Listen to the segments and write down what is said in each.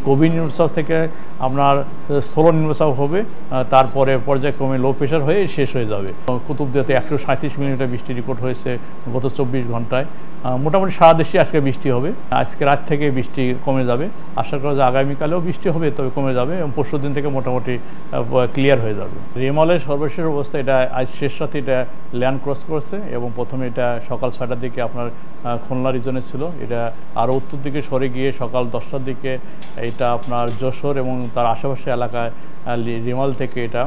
গভীর নিম্নচাপ থেকে আপনার স্থল নিম্নচাপ হবে, তারপরে পর্যায়ক্রমে লো প্রেশার হয়ে শেষ হয়ে যাবে। কুতুবদিয়াতে 137 মিলিমিটার বৃষ্টি রেকর্ড হয়েছে গত 24 ঘন্টায়। মোটামুটি সারা দেশে আজকে বৃষ্টি হবে। আজকে রাত থেকে বৃষ্টি কমে যাবে, আশা করা যায় আগামীকালেও বৃষ্টি হবে, তবে কমে যাবে এবং পরশু দিন থেকে মোটামুটি ক্লিয়ার হয়ে যাবে। রিমলের সর্বশেষ অবস্থা এটা আজ শেষ রাতে এটা ল্যান্ড ক্রস করছে এবং প্রথমে এটা সকাল 6টার দিকে আপনার খুলনা রিজনে ছিল, এটা আরও উত্তর দিকে সরে গিয়ে সকাল 10টার দিকে এটা আপনার যশোর এবং তার আশেপাশে এলাকায় রিমল থেকে এটা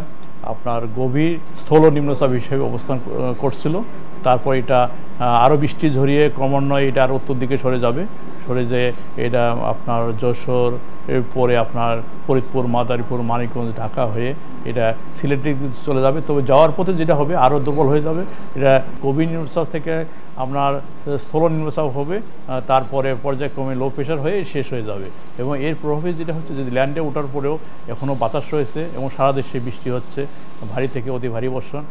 আপনার গভীর স্থল নিম্নচাপ হিসেবে অবস্থান করছিল। তারপর এটা আরও বৃষ্টি ঝরিয়ে ক্রমান্বয়ে এটা আর উত্তর দিকে সরে যাবে, সরে যেয়ে এটা আপনার যশোর পরে আপনার ফরিদপুর, মাদারীপুর, মানিকগঞ্জ, ঢাকা হয়ে এটা সিলেটে চলে যাবে। তবে যাওয়ার পথে যেটা হবে আরও দুর্বল হয়ে যাবে। এটা গভীর নিম্নচাপ থেকে আপনার স্থল নিম্নচাপ হবে, তারপরে পর্যায়ক্রমে লো প্রেশার হয়ে শেষ হয়ে যাবে। এবং এর প্রভাবে যেটা হচ্ছে যে ল্যান্ডে ওঠার পরেও এখনও বাতাস রয়েছে এবং সারা দেশে বৃষ্টি হচ্ছে, ভারী থেকে অতি ভারী বর্ষণ।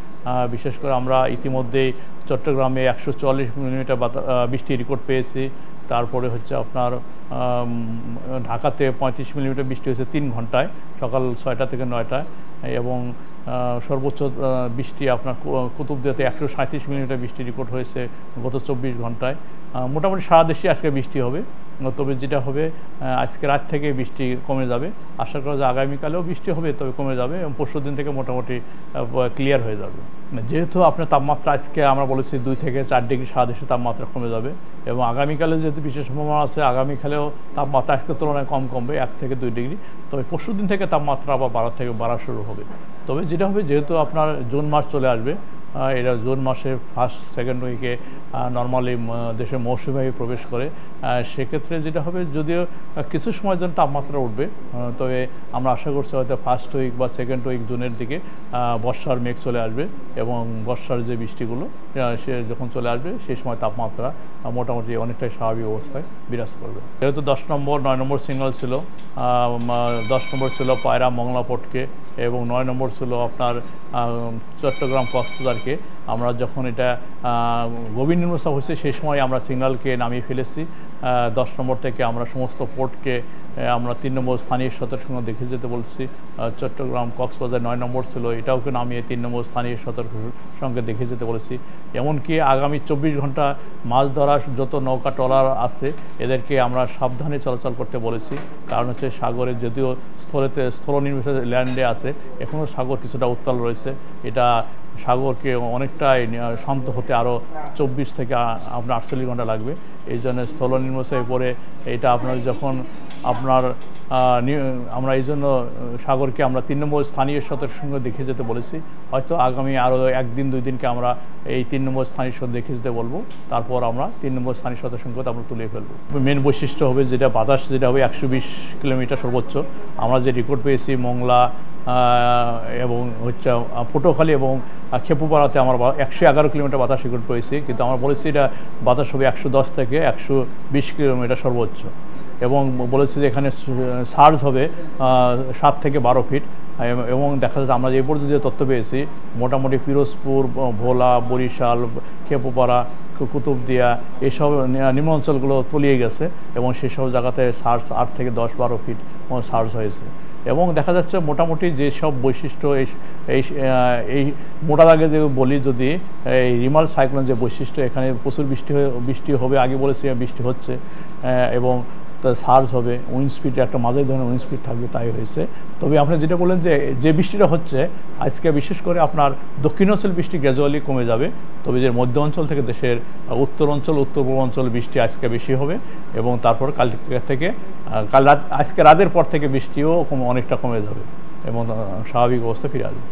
বিশেষ করে আমরা ইতিমধ্যেই চট্টগ্রামে 144 মিলিমিটার বৃষ্টি রেকর্ড পেয়েছি। তারপরে হচ্ছে আপনার ঢাকাতে 35 মিলিমিটার বৃষ্টি হয়েছে 3 ঘন্টায়, সকাল 6টা থেকে 9টায়। এবং সর্বোচ্চ বৃষ্টি আপনার কুতুবদিয়াতে 137 মিলিমিটার বৃষ্টি রেকর্ড হয়েছে গত 24 ঘন্টায়। মোটামুটি সারা দেশে আজকে বৃষ্টি হবে, তবে যেটা হবে আজকে রাত থেকে বৃষ্টি কমে যাবে, আশা করা যায় আগামীকালেও বৃষ্টি হবে, তবে কমে যাবে এবং পরশু দিন থেকে মোটামুটি ক্লিয়ার হয়ে যাবে। যেহেতু আপনার তাপমাত্রা আজকে আমরা বলেছি 2 থেকে 4 ডিগ্রি সারা দেশে তাপমাত্রা কমে যাবে এবং আগামীকালে যেহেতু বিশেষ সম্ভাবনা আছে, আগামীকালেও তাপমাত্রা আজকের তুলনায় কমবে 1 থেকে 2 ডিগ্রি, তবে পরশু দিন থেকে তাপমাত্রা আবার বাড়া শুরু হবে। তবে যেটা হবে যেহেতু আপনার জুন মাস চলে আসবে, এটা জুন মাসে ফার্স্ট সেকেন্ড উইকে নর্মালি দেশে মৌসুমী বায়ু প্রবেশ করে, সেক্ষেত্রে যেটা হবে যদিও কিছু সময়ের জন্য তাপমাত্রা উঠবে, তবে আমরা আশা করছি হয়তো ফার্স্ট উইক বা সেকেন্ড উইক জুনের দিকে বর্ষার মেঘ চলে আসবে এবং বর্ষার যে বৃষ্টিগুলো সে যখন চলে আসবে সেই সময় তাপমাত্রা মোটামুটি অনেকটাই স্বাভাবিক অবস্থায় বিরাজ করবে। যেহেতু 10 নম্বর 9 নম্বর সিগন্যাল ছিল, 10 নম্বর ছিল পায়রা মংলা পোর্টকে এবং 9 নম্বর ছিল আপনার চট্টগ্রাম কক্সবাজারকে। আমরা যখন এটা গভীর নিম্নচাপ হয়েছে সেই সময় আমরা সিগন্যালকে নামিয়ে ফেলেছি। 10 নম্বর থেকে আমরা সমস্ত পোর্টকে আমরা 3 নম্বর স্থানীয় সতর্ক দেখে যেতে বলছি। চট্টগ্রাম কক্সবাজার 9 নম্বর ছিল, এটাওকে নামিয়ে 3 নম্বর স্থানীয় সতর্ক সঙ্গে দেখে যেতে বলেছি। এমনকি আগামী 24 ঘন্টা মাছ ধরা যত নৌকা ট্রলার আছে এদেরকে আমরা সাবধানে চলাচল করতে বলেছি, কারণ হচ্ছে সাগরে যদিও স্থল নির্বিশেষে ল্যান্ডে আছে, এখনও সাগর কিছুটা উত্তাল রয়েছে। এটা সাগরকে অনেকটাই শান্ত হতে আরও 24 থেকে আপনার 48 ঘন্টা লাগবে। এই জন্য স্থল নিম্নচাপে পরে এটা আপনার যখন আপনার আমরা এই জন্য সাগরকে আমরা 3 নম্বর স্থানীয় সতর্কের সঙ্গে দেখে যেতে বলেছি। হয়তো আগামী আরও 1 দিন 2 দিনকে আমরা এই 3 নম্বর স্থানীয় সতর্ক দেখে যেতে বলবো, তারপর আমরা 3 নম্বর স্থানীয় সতর্ক সঙ্গে আমরা তুলে ফেলবো। মেন বৈশিষ্ট্য হবে যেটা বাতাস যেটা হবে 120 কিলোমিটার সর্বোচ্চ। আমরা যে রেকর্ড পেয়েছি মংলা এবং হচ্ছে পটুয়াখালী এবং খেপুপাড়াতে আমরা 111 কিলোমিটার বাতাস রেকর্ড পেয়েছি, কিন্তু আমরা বলেছি এটা বাতাস হবে 110 থেকে 120 কিলোমিটার সর্বোচ্চ এবং বলেছি যে এখানে সার্জ হবে 7 থেকে 12 ফিট। এবং দেখা যাচ্ছে আমরা যে পর্যন্ত যে তথ্য পেয়েছি মোটামুটি পিরোজপুর, ভোলা, বরিশাল, খেপুপাড়া, কুতুবদিয়া এইসব নিম্ন অঞ্চলগুলো তলিয়ে গেছে এবং সেসব জায়গাতে সার্জ 8 থেকে 10-12 ফিট সার্জ হয়েছে। এবং দেখা যাচ্ছে মোটামুটি যেসব বৈশিষ্ট্য এই মোটা দাগে যে বলি, যদি এই রিমাল সাইক্লোন যে বৈশিষ্ট্য, এখানে প্রচুর বৃষ্টি হবে, আগে বলেছি বৃষ্টি হচ্ছে এবং সার্জ হবে, উইন্ড স্পিড একটা মাঝারি ধরনের উইন্ড স্পিড থাকবে, তাই হয়েছে। তবে আপনি যেটা বললেন যে বৃষ্টিটা হচ্ছে আজকে বিশেষ করে আপনার দক্ষিণাঞ্চল বৃষ্টি গ্র্যাজুয়ালি কমে যাবে, তবে যে মধ্য অঞ্চল থেকে দেশের উত্তর অঞ্চল, উত্তর পূর্ব অঞ্চল বৃষ্টি আজকে বেশি হবে এবং তারপর কাল থেকে আজকে রাতের পর থেকে বৃষ্টিও অনেকটা কমে যাবে এবং স্বাভাবিক অবস্থা ফিরে আসবে।